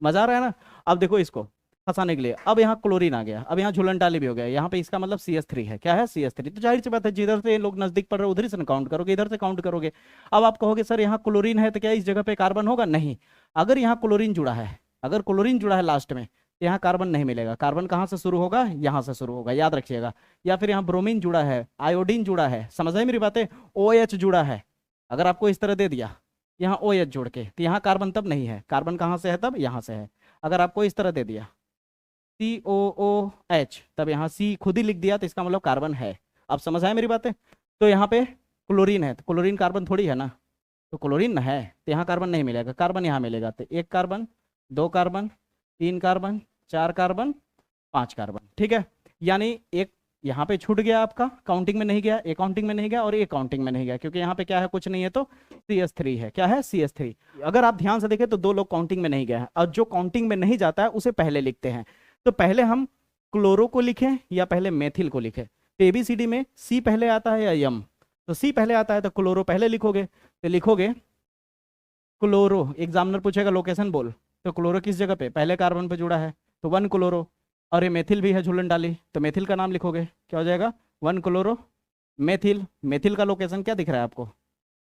मजा आ रहा है ना। अब देखो इसको फंसाने के लिए, अब यहाँ क्लोरीन आ गया, अब यहाँ झूलन टाली भी हो गया, यहाँ पे इसका मतलब CH3 है। क्या है, CH3। तो जाहिर सी बात है जिधर से लोग नजदीक पड़ रहे हैं उधर से काउंट करोगे, इधर से काउंट करोगे। अब आप कहोगे सर यहाँ क्लोरीन है तो क्या इस जगह पे कार्बन होगा, नहीं। अगर यहाँ क्लोरीन जुड़ा है, अगर क्लोरीन जुड़ा है लास्ट में, तो यहाँ कार्बन नहीं मिलेगा। कार्बन कहाँ से शुरू होगा, यहाँ से शुरू होगा, याद रखिएगा। या फिर यहाँ ब्रोमीन जुड़ा है, आयोडीन जुड़ा है, समझ आई मेरी बातें, OH जुड़ा है। अगर आपको इस तरह दे दिया यहाँ OH जोड़ के, तो यहाँ कार्बन तब नहीं है, कार्बन कहाँ से है, तब यहाँ से है। अगर आपको इस तरह दे दिया COOH, तब यहाँ C खुद ही लिख दिया, तो इसका मतलब कार्बन है। अब समझ आए मेरी बातें? तो यहाँ पे क्लोरीन है, तो क्लोरीन कार्बन थोड़ी है ना, तो क्लोरीन है, तो यहाँ कार्बन नहीं मिलेगा, कार्बन यहाँ मिलेगा। तो 1 carbon 2 carbon 3 carbon 4 carbon 5 carbon, ठीक है। यानी एक यहाँ पे छूट गया आपका, काउंटिंग में नहीं गया, एक काउंटिंग में नहीं गया और एक काउंटिंग में नहीं गया, क्योंकि यहाँ पे क्या है, कुछ नहीं है, तो CH3 है। क्या है, CH3। अगर आप ध्यान से देखें तो 2 लोग काउंटिंग में नहीं गए हैं, और जो काउंटिंग में नहीं जाता है उसे पहले लिखते हैं। तो पहले हम क्लोरो को लिखें या पहले मेथिल को लिखें, तो ABCD में C पहले आता है या यम, तो C पहले आता है, तो क्लोरो पहले लिखोगे, तो लिखोगे क्लोरो। एग्जामिनर पूछेगा लोकेशन बोल, तो क्लोरो किस जगह पे, पहले कार्बन पे जुड़ा है, तो 1 क्लोरो। और ये मेथिल भी है झूलन डाली, तो मेथिल का नाम लिखोगे, क्या हो जाएगा, 1 क्लोरो मेथिल। मेथिल का लोकेशन क्या दिख रहा है आपको,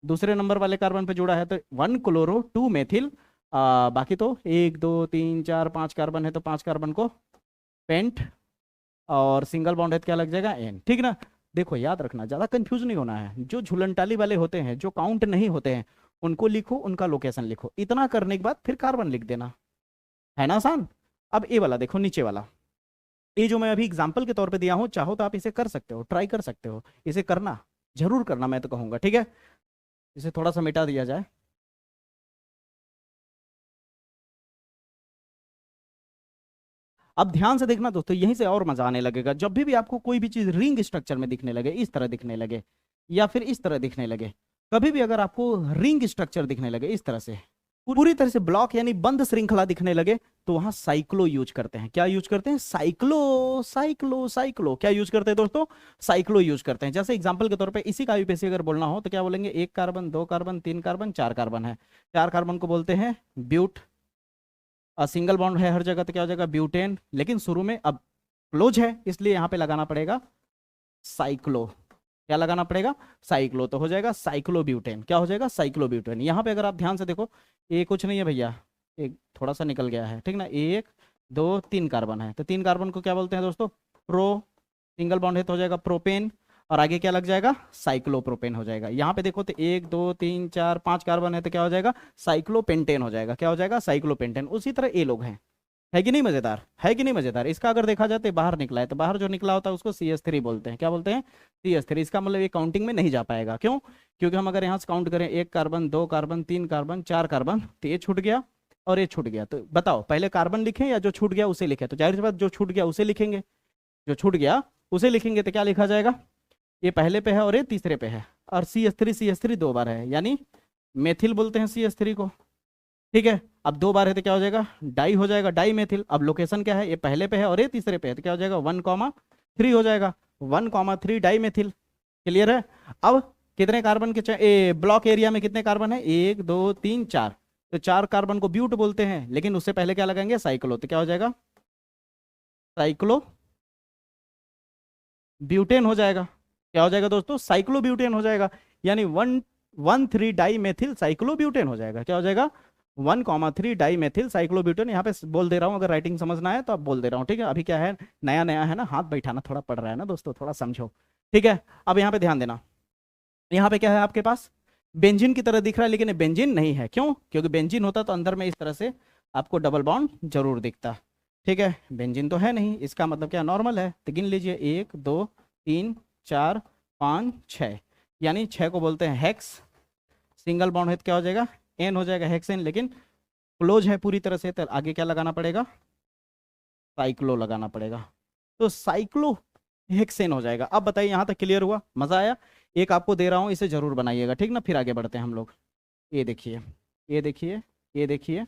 दूसरे नंबर वाले कार्बन पे जुड़ा है, तो 1 क्लोरो 2 मेथिल। बाकी तो 1 2 3 4 5 कार्बन है, तो 5 कार्बन को पेंट, और सिंगल बॉन्ड है तो क्या लग जाएगा, एन, ठीक ना। देखो याद रखना, ज़्यादा कंफ्यूज नहीं होना है। जो झूलन टाली वाले होते हैं, जो काउंट नहीं होते हैं, उनको लिखो, उनका लोकेशन लिखो। इतना करने के बाद फिर कार्बन लिख देना, है ना आसान। अब ये वाला देखो, नीचे वाला, ये जो मैं अभी एग्जाम्पल के तौर पे दिया हूँ, चाहो तो आप इसे कर सकते हो, ट्राई कर सकते हो, इसे करना, जरूर करना, मैं तो कहूँगा, ठीक है। इसे थोड़ा सा मिटा दिया जाए। अब ध्यान से देखना दोस्तों, यहीं से और मजा आने लगेगा। जब भी आपको कोई भी चीज रिंग स्ट्रक्चर में दिखने लगे, इस तरह दिखने लगे या फिर इस तरह दिखने लगे, कभी भी अगर आपको रिंग स्ट्रक्चर दिखने लगे इस तरह से, पूरी तरह से ब्लॉक यानी बंद श्रृंखला दिखने लगे, तो वहां साइक्लो यूज करते हैं। क्या यूज करते हैं, साइक्लो। साइक्लो साइक्लो क्या यूज करते हैं दोस्तों, साइक्लो यूज करते हैं। जैसे एग्जांपल के तौर पे इसी का यूपीएससी अगर बोलना हो तो क्या बोलेंगे, 1 कार्बन 2 कार्बन 3 कार्बन 4 कार्बन है, 4 कार्बन को बोलते हैं ब्यूट। सिंगल बॉन्ड है हर जगह, तो क्या हो जाएगा, ब्यूटेन। लेकिन शुरू में अब क्लोज है, इसलिए यहाँ पे लगाना पड़ेगा साइक्लो। क्या लगाना पड़ेगा, साइक्लो, तो हो जाएगा साइक्लोब्यूटेन। क्या हो जाएगा, साइक्लोब्यूटेन। यहाँ पे अगर आप ध्यान से देखो, ये कुछ नहीं है भैया, एक थोड़ा सा निकल गया है, ठीक ना। 1 2 3 कार्बन है, तो 3 कार्बन को क्या बोलते हैं दोस्तों, प्रो। सिंगल बॉन्ड है तो हो जाएगा प्रोपेन, और आगे क्या लग जाएगा, साइक्लोप्रोपेन हो जाएगा। यहाँ पे देखो तो 1 2 3 4 5 कार्बन है, तो क्या हो जाएगा, साइक्लोपेंटेन हो जाएगा। क्या हो जाएगा, साइक्लोपेंटेन। उसी तरह ये लोग हैं, है कि नहीं मजेदार, है कि नहीं मजेदार। इसका अगर देखा जाए तो बाहर निकला है, तो बाहर जो निकला होता है उसको CH3 बोलते हैं। क्या बोलते हैं? CH3। इसका मतलब ये काउंटिंग में नहीं जा पाएगा। क्यों? क्योंकि हम अगर यहाँ से काउंट करें 1 कार्बन 2 कार्बन 3 कार्बन 4 कार्बन, तो ये छूट गया और ये छूट गया। तो बताओ पहले कार्बन लिखें या जो छूट गया उसे लिखें? तो जाहिर सी बात जो छूट गया उसे लिखेंगे, जो छूट गया उसे लिखेंगे। तो क्या लिखा जाएगा? ये पहले पे है और ये तीसरे पे है, और CH3 2 बार है, यानी मेथिल बोलते हैं CH3 को। ठीक है, अब 2 बार है तो क्या हो जाएगा? डाई हो जाएगा, डाई मेथिल। अब लोकेशन क्या है? ये पहले पे है और ये तीसरे पे है, तो क्या हो जाएगा? 1,3 हो जाएगा, 1,3 डाई मेथिल। क्लियर है? अब कितने कार्बन के ब्लॉक एरिया में कितने कार्बन है? 1 2 3 4। तो 4 कार्बन को ब्यूट बोलते हैं, लेकिन उससे पहले क्या लगाएंगे? साइक्लो। तो क्या हो जाएगा? साइक्लो ब्यूटेन हो जाएगा। क्या हो जाएगा दोस्तों? साइक्लो ब्यूटेन हो जाएगा, यानी 1,3 डाई मेथिल साइक्लो ब्यूटेन हो जाएगा। क्या हो जाएगा? 1,3 डाई मेथिल साइक्लो ब्यूटेन। यहाँ पे बोल दे रहा हूँ, अगर राइटिंग समझना है तो आप बोल दे रहा हूँ। ठीक है, अभी क्या है, नया नया है ना, हाथ बैठाना थोड़ा पड़ रहा है ना दोस्तों, थोड़ा समझो। ठीक है, अब यहाँ पे ध्यान देना। यहाँ पे क्या है आपके पास? बेंजीन की तरह दिख रहा है, लेकिन ये बेंजीन नहीं है। क्यों? क्योंकि बेंजीन होता तो अंदर में इस तरह से आपको डबल बॉन्ड जरूर दिखता। ठीक है, बेंजीन तो है नहीं, इसका मतलब क्या? नॉर्मल है। तो गिन लीजिए, 1 2 3 4 5 6, यानी 6 को बोलते हैं हेक्स। सिंगल बॉन्ड है तो क्या हो जाएगा? एन हो जाएगा, हेक्सेन। लेकिन क्लोज है पूरी तरह से, तो आगे क्या लगाना पड़ेगा? साइक्लो लगाना पड़ेगा। तो साइक्लो हेक्सेन हो जाएगा। अब बताइए, यहाँ तक क्लियर हुआ? मजा आया? एक आपको दे रहा हूँ, इसे जरूर बनाइएगा, ठीक ना? फिर आगे बढ़ते हैं हम लोग। ये देखिए, ये देखिए, ये देखिए,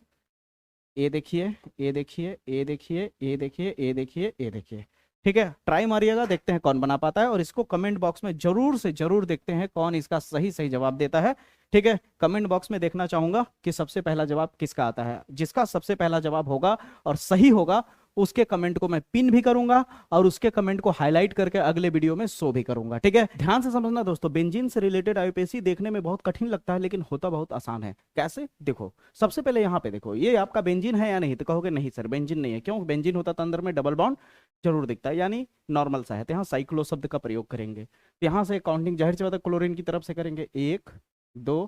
ये देखिए, ये देखिए, ये देखिए, ये देखिए, ये देखिए, ये देखिए। ठीक है, ट्राई मारिएगा, देखते हैं कौन बना पाता है, और इसको कमेंट बॉक्स में जरूर से जरूर देखते हैं कौन इसका सही सही जवाब देता है। ठीक है, कमेंट बॉक्स में देखना चाहूंगा कि सबसे पहला जवाब किसका आता है। जिसका सबसे पहला जवाब होगा और सही होगा, उसके कमेंट को मैं पिन भी करूंगा और उसके कमेंट को हाईलाइट करके अगले वीडियो में शो भी करूंगा। ठीक है, ध्यान से समझना दोस्तों, बेंजीन से रिलेटेड आईयूपीएसी देखने में बहुत कठिन लगता है, लेकिन होता बहुत आसान है। कैसे? देखो, सबसे पहले यहाँ पे देखो, ये आपका बेंजीन है या नहीं? तो कहोगे नहीं सर, बेंजीन नहीं है। क्यों? बेंजीन होता तो अंदर में डबल बॉन्ड जरूर दिखता है, यानी नॉर्मल सा है। तो यहाँ साइक्लो शब्द का प्रयोग करेंगे। तो यहाँ से काउंटिंग जाहिर सी बात है क्लोरीन की तरफ से करेंगे, 1 2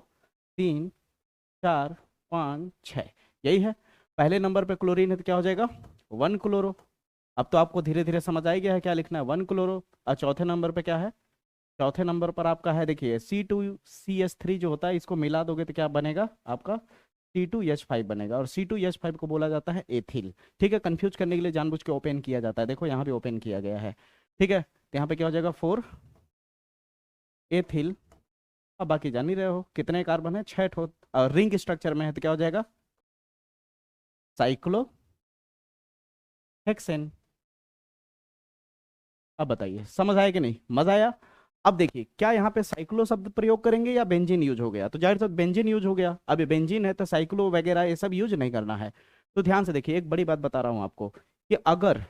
3 4 5 6, यही है। पहले नंबर पे क्लोरीन है तो क्या हो जाएगा? 1 क्लोरो। अब तो आपको धीरे धीरे समझ आ गया है क्या लिखना है, 1 क्लोरो। और चौथे नंबर पे क्या है? चौथे नंबर पर आपका है, देखिए C2CH3 जो होता है, इसको मिला दोगे तो क्या बनेगा आपका? C2H5 बनेगा, और C2H5 को बोला जाता है एथिल। ठीक है, कंफ्यूज करने के लिए जानबूझ के ओपन किया जाता है, देखो यहाँ भी ओपन किया गया है। ठीक है, तो यहाँ पे क्या हो जाएगा? 4 एथिल। अब बाकी जान ही रहे हो कितने कार्बन है, 6 ठो, और रिंग स्ट्रक्चर में है तो क्या हो जाएगा? Cyclo hexane. अब बताइए समझ आया कि नहीं? मजा आया? अब देखिए, क्या यहाँ पे साइक्लो शब्द प्रयोग करेंगे या बेंजीन यूज हो गया? तो जाहिर सा बेंजीन यूज हो गया। अब ये बेंजीन है तो साइक्लो वगैरह ये सब यूज नहीं करना है। तो ध्यान से देखिए, एक बड़ी बात बता रहा हूँ आपको, कि अगर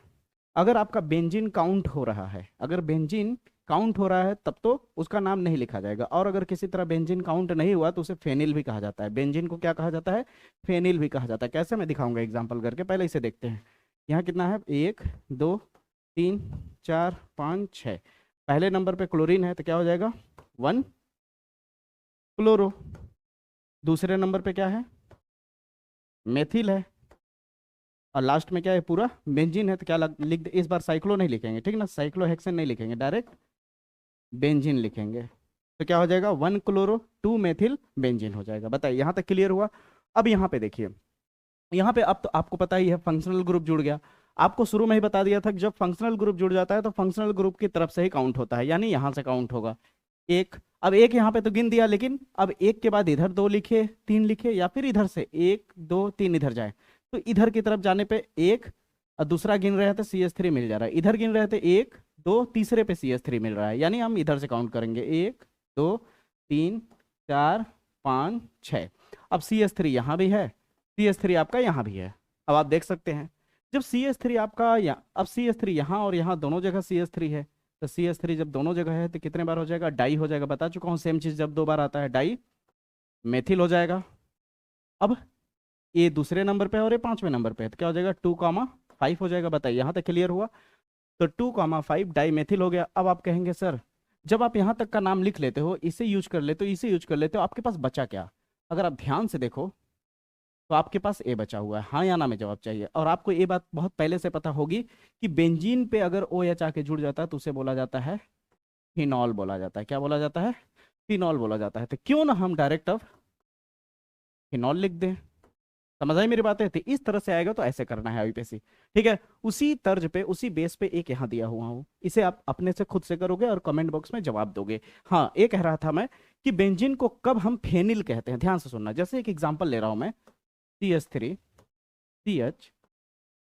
अगर आपका बेंजीन काउंट हो रहा है, अगर बेंजीन काउंट हो रहा है तब तो उसका नाम नहीं लिखा जाएगा, और अगर किसी तरह बेंजीन काउंट नहीं हुआ तो उसे फेनिल भी कहा जाता है। बेंजीन को क्या कहा जाता है? फेनिल भी कहा जाता है। कैसे? मैं दिखाऊंगा एग्जाम्पल करके, पहले इसे देखते हैं। यहाँ कितना है? 1 2 3 4 5 6। पहले नंबर पे क्लोरीन है तो क्या हो जाएगा? 1 क्लोरो। दूसरे नंबर पे क्या है? मेथिल है। और लास्ट में क्या है? पूरा बेंजीन है। तो क्या लिख दे, इस बार साइक्लो नहीं लिखेंगे, ठीक ना? साइक्लोहेक्सेन नहीं लिखेंगे, डायरेक्ट बेंजीन लिखेंगे। तो क्या हो जाएगा? 1 क्लोरो 2 मेथिल बेंजीन हो जाएगा। बताइए, यहाँ तक क्लियर हुआ? अब यहाँ पे देखिए, यहाँ पे अब तो आपको पता ही है, फंक्शनल ग्रुप जुड़ गया। आपको शुरू में ही बता दिया था कि जब फंक्शनल ग्रुप जुड़ जाता है तो फंक्शनल ग्रुप की तरफ से ही काउंट होता है, यानी यहाँ से काउंट होगा। एक, अब एक यहाँ पे तो गिन दिया, लेकिन अब एक के बाद इधर 2 लिखे 3 लिखे, या फिर इधर से 1 2 3 इधर जाए, तो इधर की तरफ जाने पे 1, और दूसरा गिन रहे थे CH3 मिल जा रहा है। इधर गिन रहे थे 1 2, तीसरे पे CH3 मिल रहा है, यानी हम इधर से काउंट करेंगे 1 2 3 4 5 6। अब CH3 यहाँ भी है, CH3 आपका यहाँ भी है। अब आप देख सकते हैं, जब CH3 आपका अब CH3 यहाँ और यहाँ दोनों जगह CH3 है, तो CH3 जब दोनों जगह है तो कितने बार हो जाएगा? डाई हो जाएगा। बता चुका हूँ, सेम चीज जब 2 बार आता है डाई मेथिल हो जाएगा। अब ये दूसरे नंबर पे है और ये 5वें नंबर पे है, तो क्या हो जाएगा? 2,5 हो जाएगा। बताइए, यहाँ तक क्लियर हुआ? तो 2,5 डाई मेथिल हो गया। अब आप कहेंगे सर, जब आप यहाँ तक का नाम लिख लेते हो, इसे यूज कर लेते हो, इसे यूज कर लेते हो, आपके पास बचा क्या? अगर आप ध्यान से देखो, तो आपके पास ए बचा हुआ है, हाँ या ना में जवाब चाहिए। और आपको ये बात बहुत पहले से पता होगी कि बेंजीन पे अगर ओ एच आके जुड़ जाता है तो उसे बोला जाता है फिनॉल बोला जाता है। क्या बोला जाता है? फिनॉल बोला जाता है। तो क्यों ना हम डायरेक्ट अब फिनॉल लिख दें। समझ आई मेरी बातें? तो इस तरह से आएगा तो ऐसे करना है आईपीएससी। ठीक है, उसी तर्ज पे उसी बेस पे एक यहाँ दिया हुआ हूँ, इसे आप अपने से खुद से करोगे और कमेंट बॉक्स में जवाब दोगे। हाँ, ये कह रहा था मैं कि बेंजीन को कब हम फेनिल कहते हैं, ध्यान से सुनना। जैसे एक एग्जांपल ले रहा हूं मैं, CH3 CH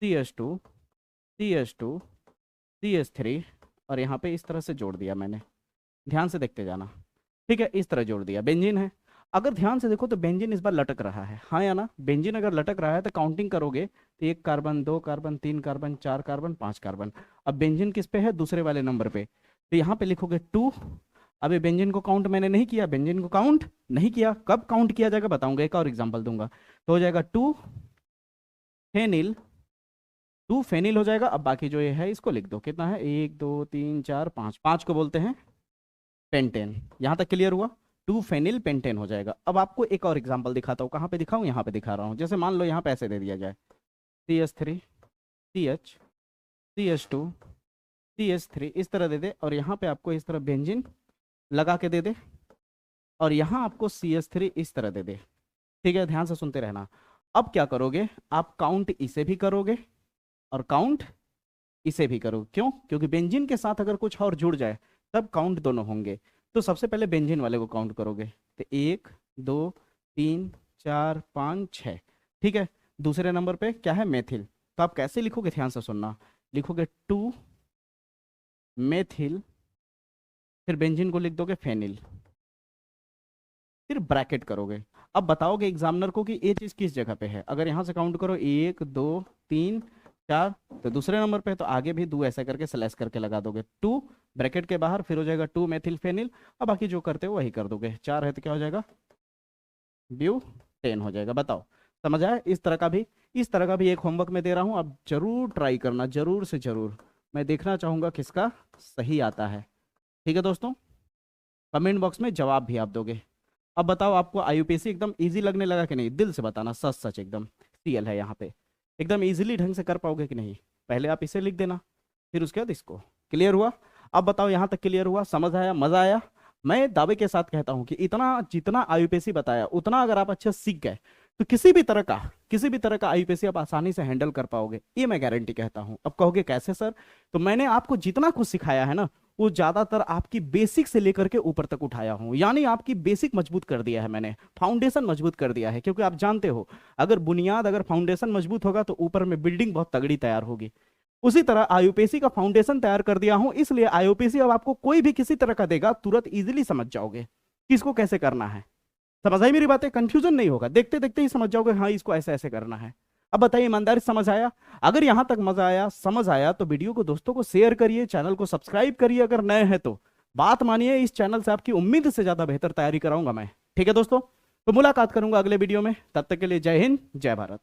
CH2 CH2 CH3, और यहाँ पे इस तरह से जोड़ दिया मैंने, ध्यान से देखते जाना। ठीक है, इस तरह जोड़ दिया, बेंजीन है। अगर ध्यान से देखो तो बेंजीन इस बार लटक रहा है, हाँ या ना? बेंजीन अगर लटक रहा है तो काउंटिंग करोगे तो 1 carbon 2 carbon 3 carbon 4 carbon 5 carbon. अब बेंजीन किस पे है? दूसरे वाले नंबर पे, तो यहाँ पे लिखोगे 2। अब ये बेंजीन को काउंट मैंने नहीं किया, बेंजीन को काउंट नहीं किया, कब काउंट किया जाएगा बताऊंगा, एक और एग्जांपल दूंगा। तो हो जाएगा 2 फेनिल, 2 फेनिल हो जाएगा। अब बाकी जो ये है इसको लिख दो, कितना है? 1 2 3 4 5, 5 को बोलते हैं पेंटेन। यहां तक क्लियर हुआ? 2 फेनिल पेंटेन हो जाएगा। अब आपको एक और एग्जांपल दिखाता हूँ, कहाँ पे दिखाऊं? यहाँ पे दिखा रहा हूँ। जैसे मान लो यहाँ पे ऐसे दे दिया जाए CH3 CH CH2 CH3, इस तरह दे दे, और यहाँ पे आपको इस तरह बेंजीन लगा के दे दे, और यहाँ आपको CH3 इस तरह दे दे। ठीक है, ध्यान से सुनते रहना। अब क्या करोगे? आप काउंट इसे भी करोगे और काउंट इसे भी करो। क्यों? क्योंकि बेंजीन के साथ अगर कुछ और जुड़ जाए तब काउंट दोनों होंगे। तो सबसे पहले बेंजीन वाले को काउंट करोगे, तो 1 2 3 4 5 6। ठीक है, दूसरे नंबर पे क्या है? मेथिल। तो आप कैसे लिखोगे? ध्यान से सुनना, लिखोगे 2 मेथिल, फिर बेंजीन को लिख दोगे फेनिल, फिर ब्रैकेट करोगे। अब बताओगे एग्जामिनर को कि ये चीज किस जगह पे है। अगर यहाँ से काउंट करो 1 2 3 4, तो दूसरे नंबर पे, तो आगे भी 2 ऐसा करके स्लैश करके लगा दोगे, 2 ब्रैकेट के बाहर, फिर हो जाएगा 2 मेथिल फेनिल। अब बाकी जो करते हो वही कर दोगे, 4 है तो क्या हो जाएगा? ब्यूटेन हो जाएगा। बताओ, समझ आया? इस तरह का भी एक होमवर्क में दे रहा हूँ, आप जरूर ट्राई करना, जरूर से जरूर। मैं देखना चाहूंगा किसका सही आता है। ठीक है दोस्तों, कमेंट बॉक्स में जवाब भी आप दोगे। अब बताओ, आपको आईयूपीएससी एकदम इजी लगने लगा कि नहीं? दिल से बताना, सच सच एकदम। CL है यहाँ पे, एकदम इजीली ढंग से कर पाओगे कि नहीं? पहले आप इसे लिख देना, फिर उसके बाद इसको। क्लियर हुआ? अब बताओ, यहाँ तक क्लियर हुआ? समझ आया? मजा आया? मैं दावे के साथ कहता हूं कि इतना जितना आईयूपीएससी बताया उतना अगर आप अच्छे से सीख गए तो किसी भी तरह का आईयूपीएससी आप आसानी से हैंडल कर पाओगे, ये मैं गारंटी कहता हूं। अब कहोगे कैसे सर? तो मैंने आपको जितना कुछ सिखाया है ना, वो ज्यादातर आपकी बेसिक से लेकर के ऊपर तक उठाया हूं, यानी आपकी बेसिक मजबूत कर दिया है मैंने, फाउंडेशन मजबूत कर दिया है। क्योंकि आप जानते हो, अगर फाउंडेशन मजबूत होगा तो ऊपर में बिल्डिंग बहुत तगड़ी तैयार होगी। उसी तरह आईयूपीएससी का फाउंडेशन तैयार कर दिया हूं, इसलिए आईयूपीएससी अब आपको कोई भी किसी तरह का देगा, तुरंत इजीली समझ जाओगे कि इसको कैसे करना है। समझ आई मेरी बातें? कंफ्यूजन नहीं होगा, देखते देखते ही समझ जाओगे, हाँ इसको ऐसे ऐसे करना है। अब बताइए, ईमानदारी समझ आया? अगर यहां तक मजा आया, समझ आया, तो वीडियो को दोस्तों को शेयर करिए, चैनल को सब्सक्राइब करिए अगर नए हैं तो। बात मानिए, इस चैनल से आपकी उम्मीद से ज्यादा बेहतर तैयारी कराऊंगा मैं। ठीक है दोस्तों, तो मुलाकात करूंगा अगले वीडियो में, तब तक के लिए जय हिंद जय भारत।